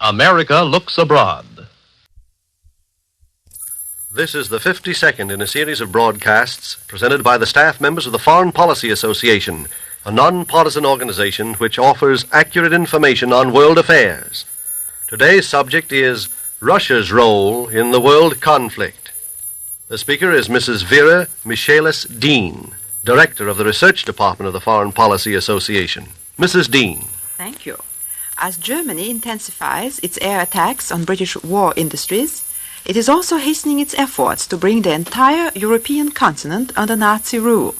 America Looks Abroad. This is the 52nd in a series of broadcasts presented by the staff members of the Foreign Policy Association, a non-partisan organization which offers accurate information on world affairs. Today's subject is Russia's role in the world conflict. The speaker is Mrs. Vera Michaelis-Dean, Director of the Research Department of the Foreign Policy Association. Mrs. Dean. Thank you. As Germany intensifies its air attacks on British war industries, it is also hastening its efforts to bring the entire European continent under Nazi rule.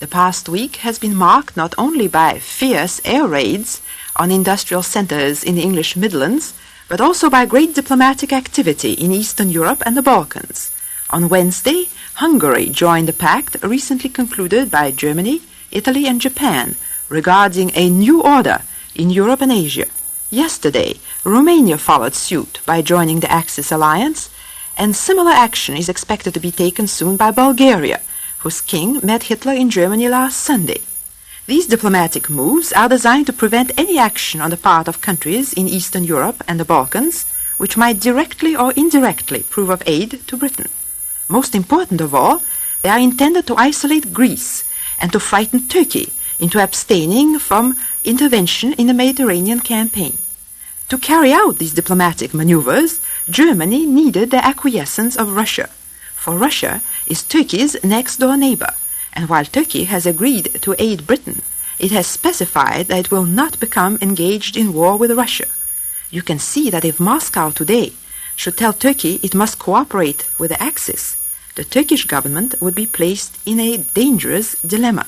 The past week has been marked not only by fierce air raids on industrial centers in the English Midlands, but also by great diplomatic activity in Eastern Europe and the Balkans. On Wednesday, Hungary joined the pact recently concluded by Germany, Italy and Japan regarding a new order in Europe and Asia. Yesterday, Romania followed suit by joining the Axis alliance, and similar action is expected to be taken soon by Bulgaria, whose king met Hitler in Germany last Sunday. These diplomatic moves are designed to prevent any action on the part of countries in Eastern Europe and the Balkans which might directly or indirectly prove of aid to Britain. Most important of all, they are intended to isolate Greece and to frighten Turkey into abstaining from intervention in the Mediterranean campaign. To carry out these diplomatic maneuvers, Germany needed the acquiescence of Russia, for Russia is Turkey's next-door neighbor, and while Turkey has agreed to aid Britain, it has specified that it will not become engaged in war with Russia. You can see that if Moscow today should tell Turkey it must cooperate with the Axis, the Turkish government would be placed in a dangerous dilemma.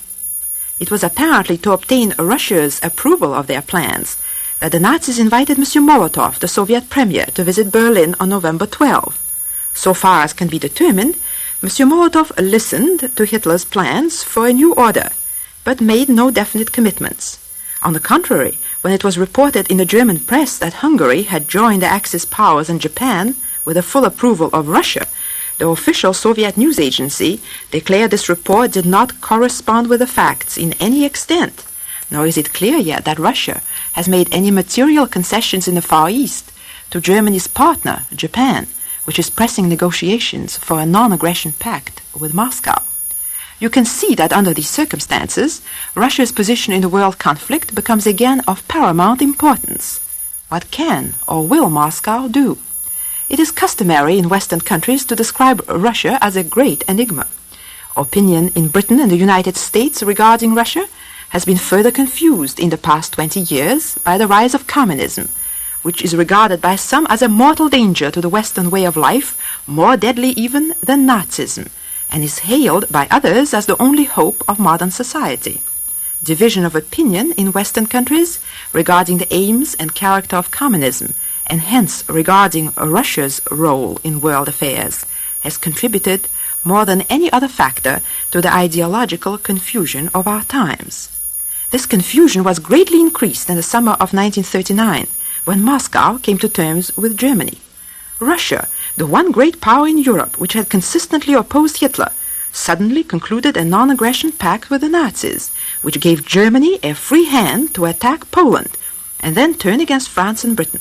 It was apparently to obtain Russia's approval of their plans that the Nazis invited M. Molotov, the Soviet premier, to visit Berlin on November 12. So far as can be determined, M. Molotov listened to Hitler's plans for a new order, but made no definite commitments. On the contrary, when it was reported in the German press that Hungary had joined the Axis powers and Japan with the full approval of Russia, the official Soviet news agency declared this report did not correspond with the facts in any extent, nor is it clear yet that Russia has made any material concessions in the Far East to Germany's partner, Japan, which is pressing negotiations for a non-aggression pact with Moscow. You can see that under these circumstances, Russia's position in the world conflict becomes again of paramount importance. What can or will Moscow do? It is customary in Western countries to describe Russia as a great enigma. Opinion in Britain and the United States regarding Russia has been further confused in the past 20 years by the rise of communism, which is regarded by some as a mortal danger to the Western way of life, more deadly even than Nazism, and is hailed by others as the only hope of modern society. Division of opinion in Western countries regarding the aims and character of communism, and hence regarding Russia's role in world affairs, has contributed more than any other factor to the ideological confusion of our times. This confusion was greatly increased in the summer of 1939, when Moscow came to terms with Germany. Russia, the one great power in Europe which had consistently opposed Hitler, suddenly concluded a non-aggression pact with the Nazis, which gave Germany a free hand to attack Poland and then turn against France and Britain.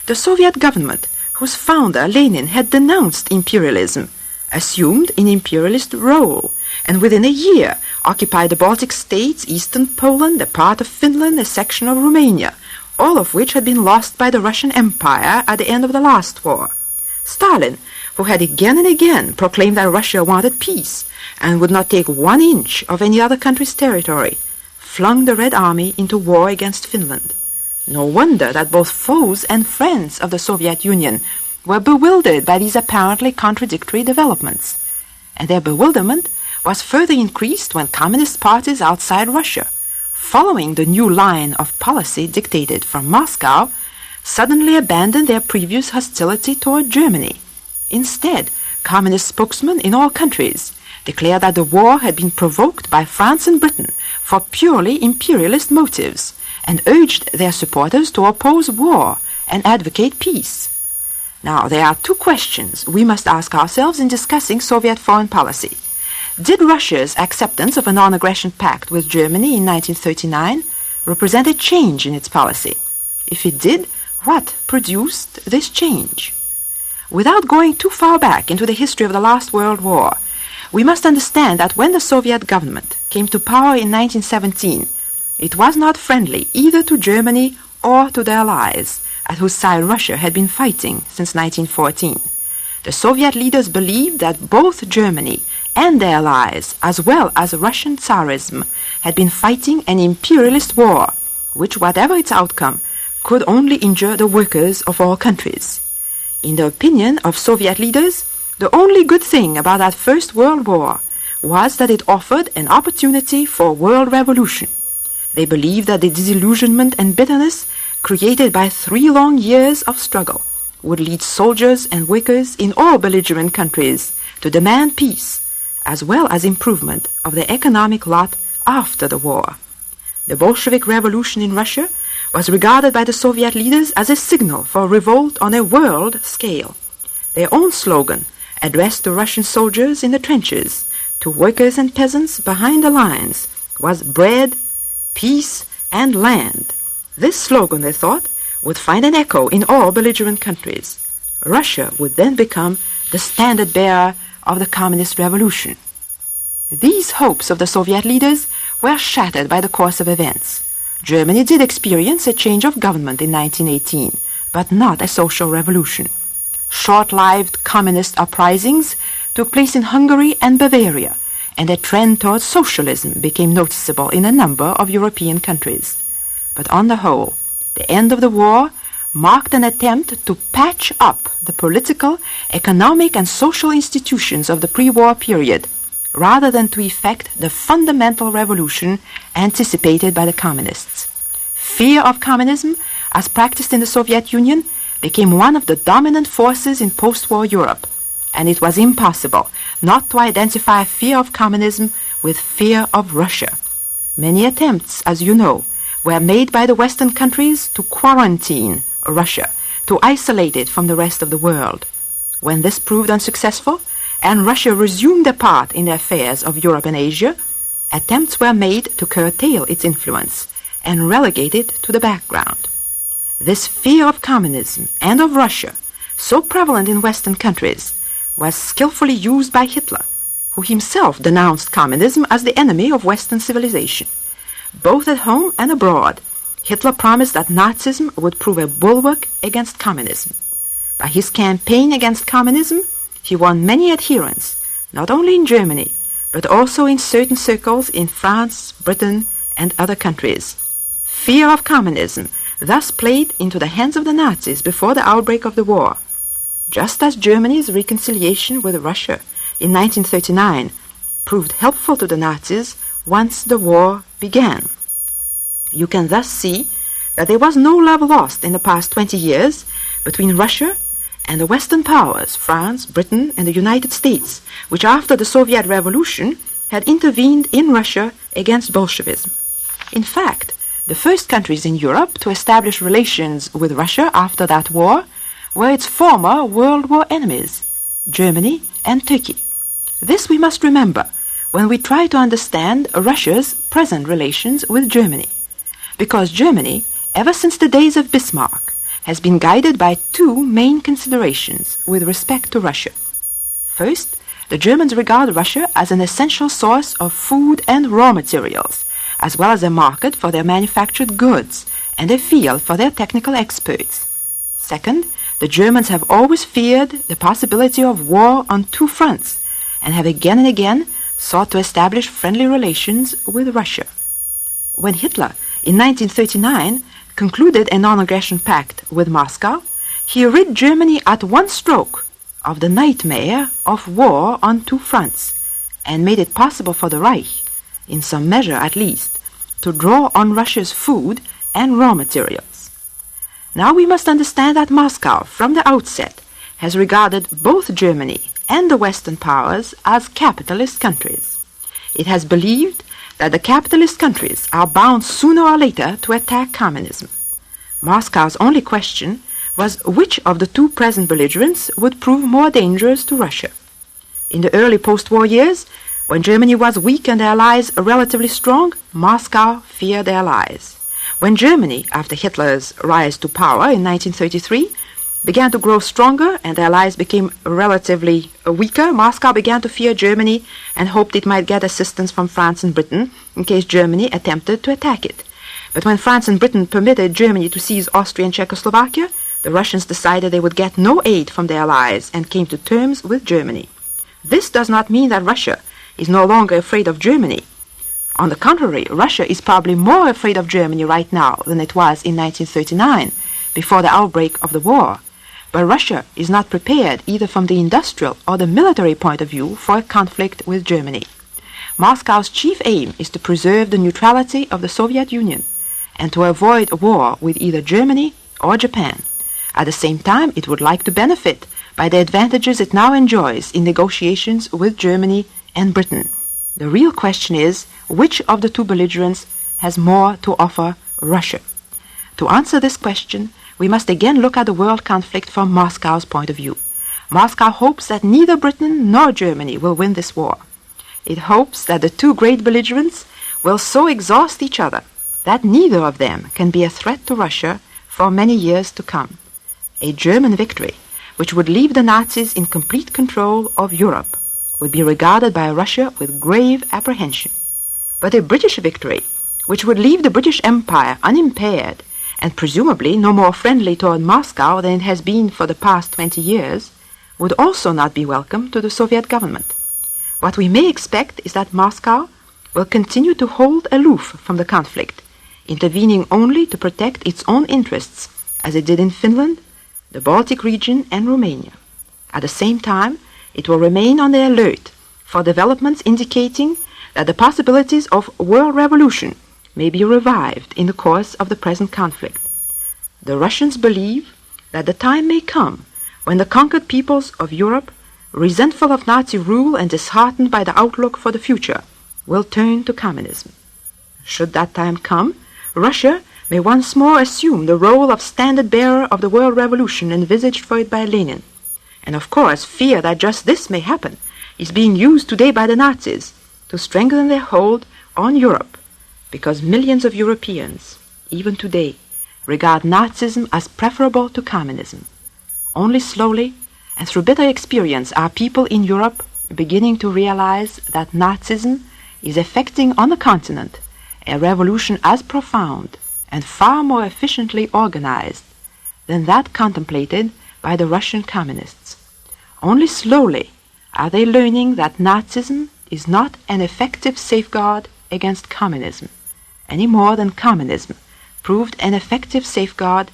The Soviet government, whose founder Lenin had denounced imperialism, assumed an imperialist role, and within a year occupied the Baltic states, eastern Poland, a part of Finland, a section of Romania, all of which had been lost by the Russian Empire at the end of the last war. Stalin, who had again and again proclaimed that Russia wanted peace and would not take 1 inch of any other country's territory, flung the Red Army into war against Finland. No wonder that both foes and friends of the Soviet Union were bewildered by these apparently contradictory developments. And their bewilderment was further increased when communist parties outside Russia, following the new line of policy dictated from Moscow, suddenly abandoned their previous hostility toward Germany. Instead, communist spokesmen in all countries declared that the war had been provoked by France and Britain for purely imperialist motives, and urged their supporters to oppose war and advocate peace. Now, there are two questions we must ask ourselves in discussing Soviet foreign policy. Did Russia's acceptance of a non-aggression pact with Germany in 1939 represent a change in its policy? If it did, What produced this change? Without going too far back into the history of the last World War, we must understand that when the Soviet government came to power in 1917, it was not friendly either to Germany or to the Allies, at whose side Russia had been fighting since 1914. The Soviet leaders believed that both Germany and the Allies, as well as Russian Tsarism, had been fighting an imperialist war, which, whatever its outcome, could only injure the workers of all countries. In the opinion of Soviet leaders, the only good thing about that First World War was that it offered an opportunity for world revolution. They believed that the disillusionment and bitterness created by 3 long years of struggle would lead soldiers and workers in all belligerent countries to demand peace, as well as improvement of their economic lot after the war. The Bolshevik Revolution in Russia was regarded by the Soviet leaders as a signal for revolt on a world scale. Their own slogan, addressed to Russian soldiers in the trenches, to workers and peasants behind the lines, was bread, peace, and land. This slogan, they thought, would find an echo in all belligerent countries. Russia would then become the standard bearer of the communist revolution. These hopes of the Soviet leaders were shattered by the course of events. Germany did experience a change of government in 1918, but not a social revolution. Short-lived communist uprisings took place in Hungary and Bavaria, and a trend towards socialism became noticeable in a number of European countries. But on the whole, the end of the war marked an attempt to patch up the political, economic, and social institutions of the pre-war period, rather than to effect the fundamental revolution anticipated by the communists. Fear of communism, as practiced in the Soviet Union, became one of the dominant forces in post-war Europe, and it was impossible not to identify fear of communism with fear of Russia. Many attempts, as you know, were made by the Western countries to quarantine Russia, to isolate it from the rest of the world. When this proved unsuccessful, and Russia resumed a part in the affairs of Europe and Asia, attempts were made to curtail its influence and relegate it to the background. This fear of communism and of Russia, so prevalent in Western countries, was skillfully used by Hitler, who himself denounced communism as the enemy of Western civilization. Both at home and abroad, Hitler promised that Nazism would prove a bulwark against communism. By his campaign against communism, he won many adherents, not only in Germany, but also in certain circles in France, Britain, and other countries. Fear of communism thus played into the hands of the Nazis before the outbreak of the war, just as Germany's reconciliation with Russia in 1939 proved helpful to the Nazis once the war began. You can thus see that there was no love lost in the past 20 years between Russia and the Western powers, France, Britain, and the United States, which after the Soviet Revolution had intervened in Russia against Bolshevism. In fact, the first countries in Europe to establish relations with Russia after that war were its former World War enemies, Germany and Turkey. This we must remember when we try to understand Russia's present relations with Germany, because Germany, ever since the days of Bismarck, has been guided by 2 main considerations with respect to Russia. First, the Germans regard Russia as an essential source of food and raw materials, as well as a market for their manufactured goods and a field for their technical experts. Second, the Germans have always feared the possibility of war on 2 fronts and have again and again sought to establish friendly relations with Russia. When Hitler, in 1939, concluded a non-aggression pact with Moscow, he rid Germany at one stroke of the nightmare of war on 2 fronts, and made it possible for the Reich, in some measure at least, to draw on Russia's food and raw materials. Now we must understand that Moscow, from the outset, has regarded both Germany and the Western powers as capitalist countries. It has believed that the capitalist countries are bound sooner or later to attack communism. Moscow's only question was which of the 2 present belligerents would prove more dangerous to Russia. In the early post-war years, when Germany was weak and the Allies relatively strong, Moscow feared the Allies. When Germany, after Hitler's rise to power in 1933, began to grow stronger and the Allies became relatively weaker, Moscow began to fear Germany and hoped it might get assistance from France and Britain in case Germany attempted to attack it. But when France and Britain permitted Germany to seize Austria and Czechoslovakia, the Russians decided they would get no aid from their allies and came to terms with Germany. This does not mean that Russia is no longer afraid of Germany. On the contrary, Russia is probably more afraid of Germany right now than it was in 1939, before the outbreak of the war. But Russia is not prepared either from the industrial or the military point of view for a conflict with Germany. Moscow's chief aim is to preserve the neutrality of the Soviet Union and to avoid a war with either Germany or Japan. At the same time, it would like to benefit by the advantages it now enjoys in negotiations with Germany and Britain. The real question is, which of the two belligerents has more to offer Russia? To answer this question, we must again look at the world conflict from Moscow's point of view. Moscow hopes that neither Britain nor Germany will win this war. It hopes that the two great belligerents will so exhaust each other that neither of them can be a threat to Russia for many years to come. A German victory, which would leave the Nazis in complete control of Europe, would be regarded by Russia with grave apprehension. But a British victory, which would leave the British Empire unimpaired and presumably no more friendly toward Moscow than it has been for the past 20 years, would also not be welcome to the Soviet government. What we may expect is that Moscow will continue to hold aloof from the conflict, intervening only to protect its own interests, as it did in Finland, the Baltic region, and Romania. At the same time, it will remain on the alert for developments indicating that the possibilities of world revolution may be revived in the course of the present conflict. The Russians believe that the time may come when the conquered peoples of Europe, resentful of Nazi rule and disheartened by the outlook for the future, will turn to communism. Should that time come, Russia may once more assume the role of standard-bearer of the world revolution envisaged for it by Lenin. And of course, fear that just this may happen is being used today by the Nazis to strengthen their hold on Europe, because millions of Europeans, even today, regard Nazism as preferable to communism. Only slowly and through bitter experience are people in Europe beginning to realize that Nazism is effecting on the continent a revolution as profound and far more efficiently organized than that contemplated by the Russian communists. Only slowly are they learning that Nazism is not an effective safeguard against communism, any more than communism proved an effective safeguard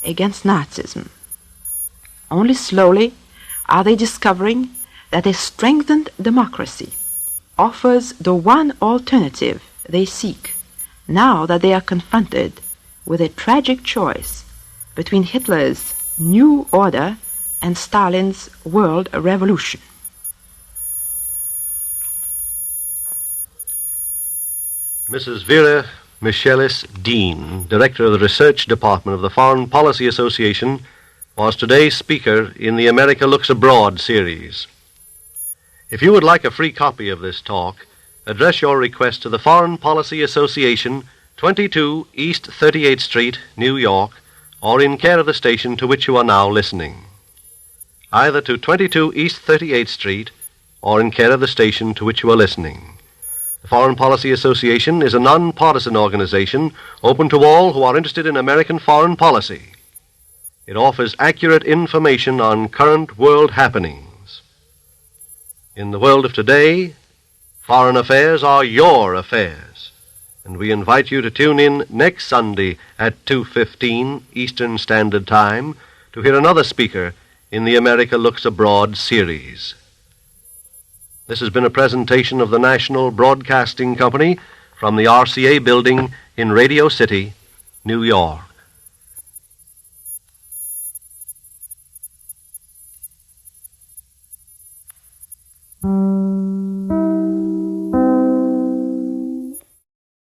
against Nazism. Only slowly are they discovering that a strengthened democracy offers the one alternative they seek, now that they are confronted with a tragic choice between Hitler's new order and Stalin's world revolution. Mrs. Vera Michelis Dean, Director of the Research Department of the Foreign Policy Association, was today's speaker in the America Looks Abroad series. If you would like a free copy of this talk, address your request to the Foreign Policy Association, 22 East 38th Street, New York, or in care of the station to which you are now listening. Either to 22 East 38th Street or in care of the station to which you are listening. The Foreign Policy Association is a non-partisan organization open to all who are interested in American foreign policy. It offers accurate information on current world happenings. In the world of today, foreign affairs are your affairs, and we invite you to tune in next Sunday at 2:15 Eastern Standard Time to hear another speaker in the America Looks Abroad series. This has been a presentation of the National Broadcasting Company from the RCA building in Radio City, New York.